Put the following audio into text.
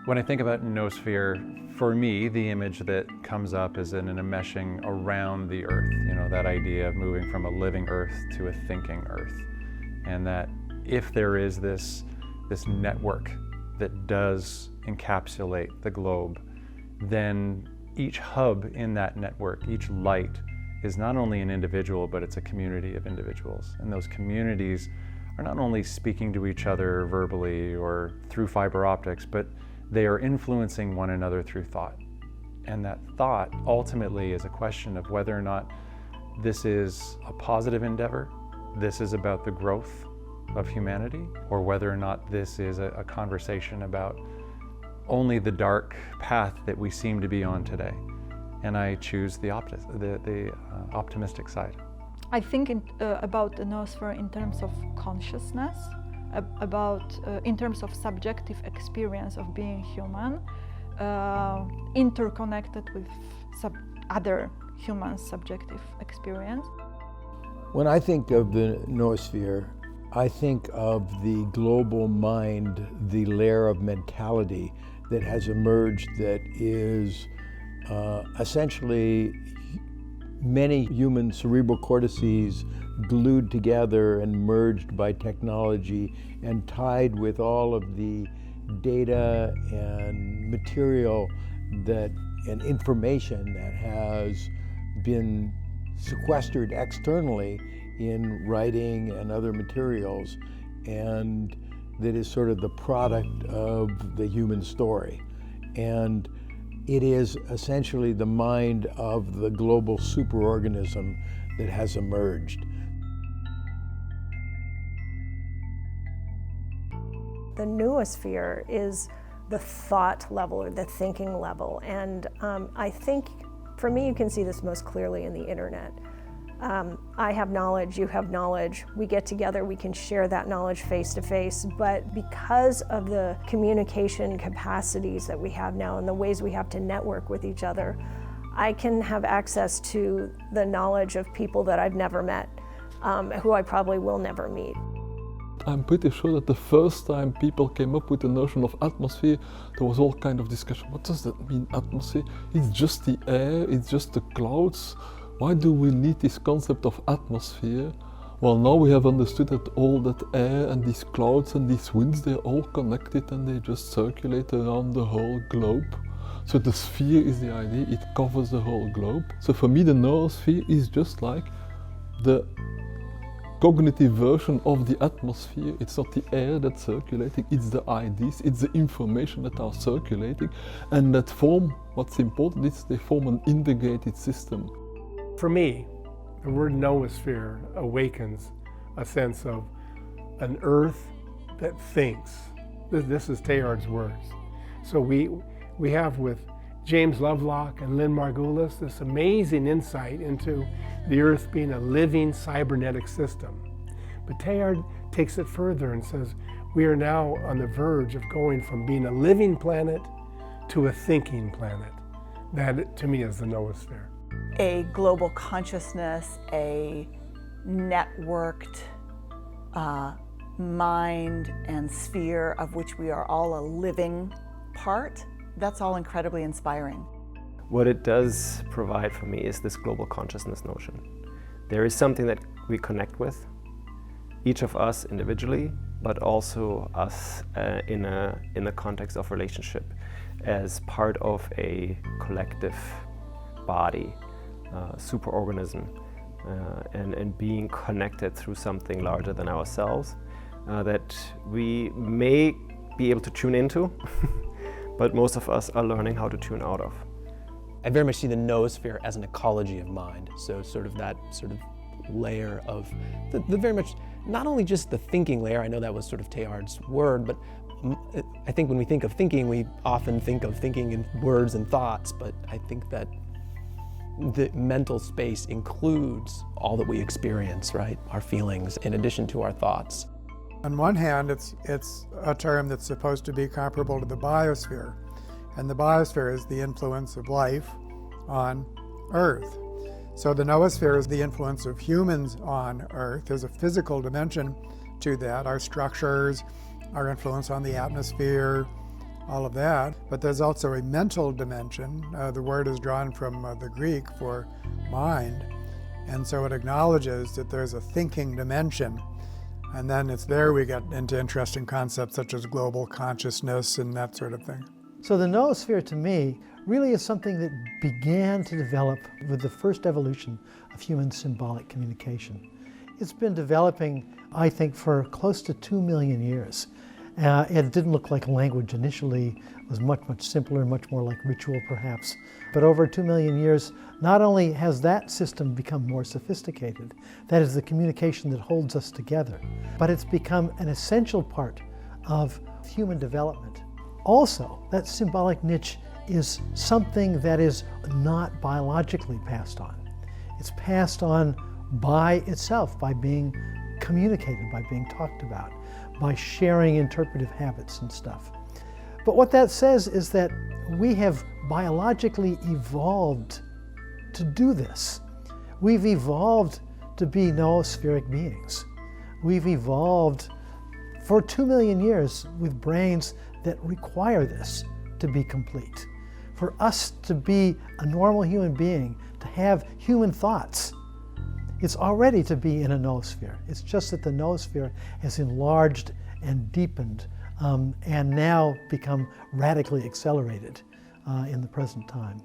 When I think about Noosphere, for me, the image that comes up is in an enmeshing around the Earth, that idea of moving from a living Earth to a thinking Earth. And that if there is this network that does encapsulate the globe, then each hub in that network, each light, is not only an individual, but it's a community of individuals. And those communities are not only speaking to each other verbally or through fiber optics, but they are influencing one another through thought. And that thought ultimately is a question of whether or not this is a positive endeavor, this is about the growth of humanity, or whether or not this is a conversation about only the dark path that we seem to be on today. And I choose the optimistic side. I think about the Noosphere in terms of consciousness, in terms of subjective experience of being human, interconnected with other humans' subjective experience. When I think of the Noosphere, I think of the global mind, the layer of mentality that has emerged that is essentially many human cerebral cortices glued together and merged by technology and tied with all of the data and material and information that has been sequestered externally in writing and other materials, and that is sort of the product of the human story. And it is essentially the mind of the global superorganism that has emerged. The noosphere is the thought level or the thinking level, and I think for me you can see this most clearly in the internet. I have knowledge, you have knowledge, we get together, we can share that knowledge face to face, but because of the communication capacities that we have now and the ways we have to network with each other, I can have access to the knowledge of people that I've never met, who I probably will never meet. I'm pretty sure that the first time people came up with the notion of atmosphere, there was all kind of discussion. What does that mean, atmosphere? It's just the air, it's just the clouds. Why do we need this concept of atmosphere? Well, now we have understood that all that air and these clouds and these winds, they're all connected and they just circulate around the whole globe. So the sphere is the idea, it covers the whole globe. So for me, the noosphere is just like the cognitive version of the atmosphere. It's not the air that's circulating, it's the ideas, it's the information that are circulating, and that form, what's important is they form an integrated system. For me, the word noosphere awakens a sense of an earth that thinks. This is Teilhard's words. So we have with James Lovelock and Lynn Margulis this amazing insight into the earth being a living cybernetic system. But Teilhard takes it further and says, we are now on the verge of going from being a living planet to a thinking planet. That, to me, is the noosphere. A global consciousness, a networked mind and sphere of which we are all a living part, that's all incredibly inspiring. What it does provide for me is this global consciousness notion. There is something that we connect with, each of us individually, but also us in the context of relationship as part of a collective body, superorganism, and being connected through something larger than ourselves that we may be able to tune into, but most of us are learning how to tune out of. I very much see the noosphere as an ecology of mind, so that layer of the very much, not only just the thinking layer, I know that was sort of Teilhard's word, but I think when we think of thinking, we often think of thinking in words and thoughts, but I think that the mental space includes all that we experience, right? Our feelings, in addition to our thoughts. On one hand, it's a term that's supposed to be comparable to the biosphere, and the biosphere is the influence of life on Earth. So the noosphere is the influence of humans on Earth. There's a physical dimension to that, our structures, our influence on the atmosphere, all of that. But there's also a mental dimension. The word is drawn from the Greek for mind. And so it acknowledges that there's a thinking dimension. And then it's there we get into interesting concepts such as global consciousness and that sort of thing. So the noosphere to me really is something that began to develop with the first evolution of human symbolic communication. It's been developing, I think, for close to 2 million years. It didn't look like language initially. It was much, much simpler, much more like ritual perhaps. But over 2 million years, not only has that system become more sophisticated, that is the communication that holds us together, but it's become an essential part of human development. Also, that symbolic niche is something that is not biologically passed on. It's passed on by itself, by being communicated, by being talked about, by sharing interpretive habits and stuff. But what that says is that we have biologically evolved to do this. We've evolved to be noospheric beings. We've evolved for 2 million years with brains that require this to be complete. For us to be a normal human being, to have human thoughts, it's already to be in a noosphere. It's just that the noosphere has enlarged and deepened and now become radically accelerated in the present time.